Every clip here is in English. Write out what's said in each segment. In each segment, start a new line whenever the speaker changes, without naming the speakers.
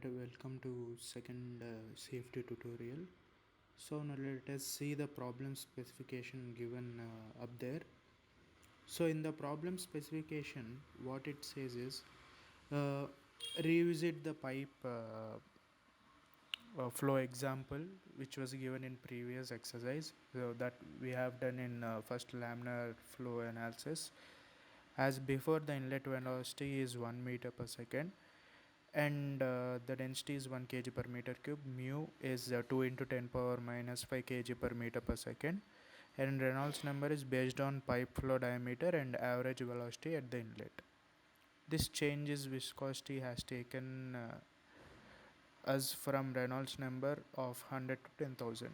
welcome to second safety tutorial. So now let us see the problem specification given up there. So in the problem specification, what it says is uh, revisit the pipe flow example which was given in previous exercise, so that we have done in first laminar flow analysis. As before, the inlet velocity is 1 meter per second and the density is 1 kg per meter cube. Mu is 2 into 10 power minus 5 kg per meter per second, and Reynolds number is based on pipe flow diameter and average velocity at the inlet. This changes viscosity has taken us from Reynolds number of 100 to 10,000.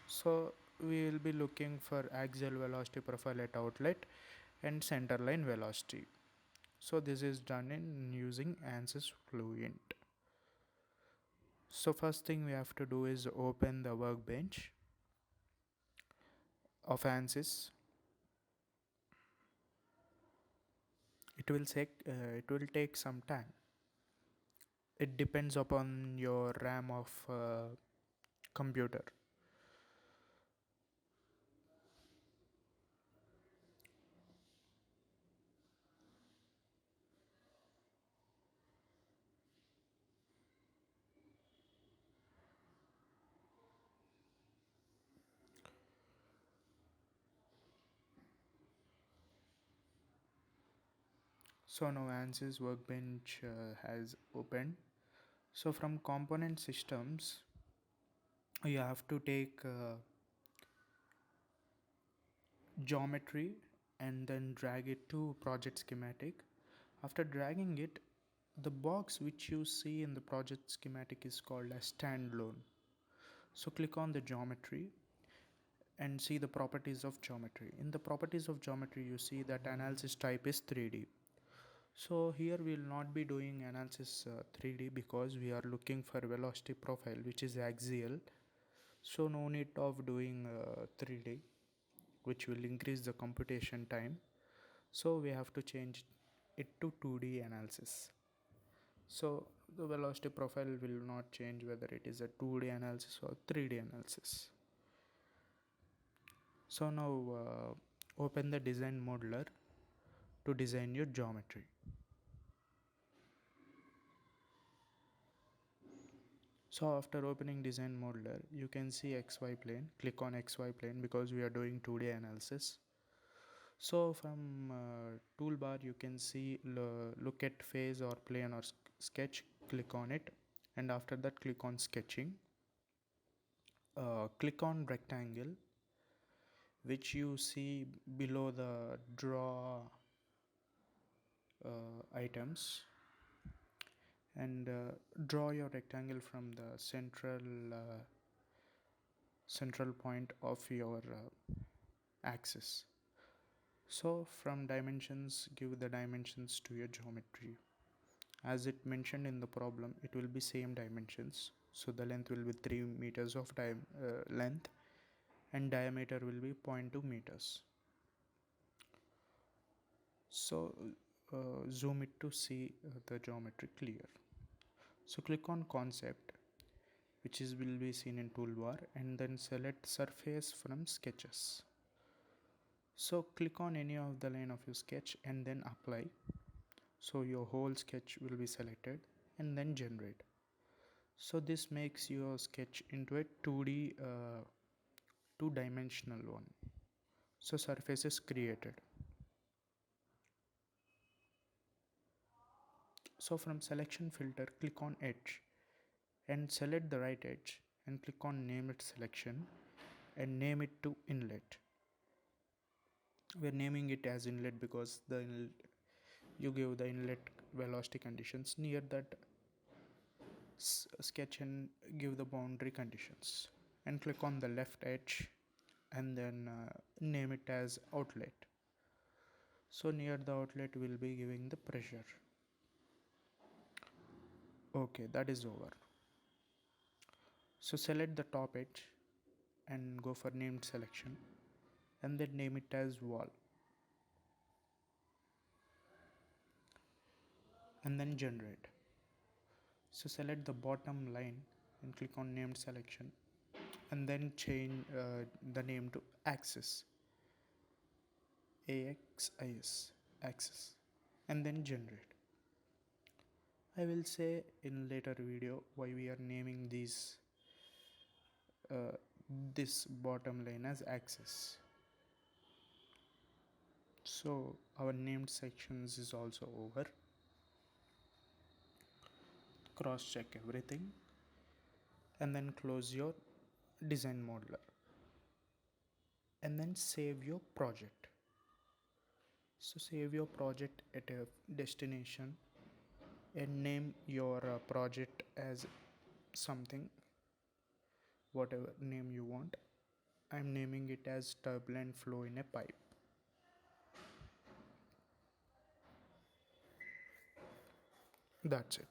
So we will be looking for axial velocity profile at outlet and centerline velocity. So this is done in using ANSYS Fluent. So first thing we have to do is open the workbench of ANSYS. It will take some time. It depends upon your RAM of computer. So now ANSYS workbench has opened. So from component systems, you have to take geometry and then drag it to project schematic. After dragging it, the box which you see in the project schematic is called as standalone. So click on the geometry and see the properties of geometry. In the properties of geometry, you see that analysis type is 3D. So here we will not be doing analysis 3D because we are looking for velocity profile which is axial. So no need of doing 3D, which will increase the computation time. So we have to change it to 2D analysis. So the velocity profile will not change whether it is a 2D analysis or 3D analysis. So now open the design modeler to design your geometry. So after opening design modeler, you can see XY plane. Click on XY plane because we are doing 2D analysis. So from toolbar you can see look at phase or plane or sketch. Click on it, and after that click on sketching. Click on rectangle, which you see below the draw items, and draw your rectangle from the central point of your axis. So from dimensions, give the dimensions to your geometry. As it mentioned in the problem, it will be same dimensions. So the length will be 3 meters of length, and diameter will be 0.2 meters. So zoom it to see the geometry clear. So click on concept, which is will be seen in toolbar, and then select surface from sketches. So click on any of the line of your sketch and then apply. So your whole sketch will be selected, and then generate. So this makes your sketch into a 2D two-dimensional one. So surface is created. So from selection filter, click on edge and select the right edge, and click on name it selection and name it to inlet. We are naming it as inlet because you give the inlet velocity conditions. Near that sketch and give the boundary conditions, and click on the left edge and then name it as outlet. So near the outlet we'll be giving the pressure. Okay, that is over. So select the top edge and go for named selection, and then name it as wall, and then generate. So select the bottom line and click on named selection, and then change the name to axis, AXIS, axis, and then generate. I will say in later video why we are naming uh, this bottom line as axis. So our named sections is also over. Cross check everything and then close your design modeler and then save your project. So save your project at a destination and name your project as something, whatever name you want. I'm naming it as turbulent flow in a pipe. That's it.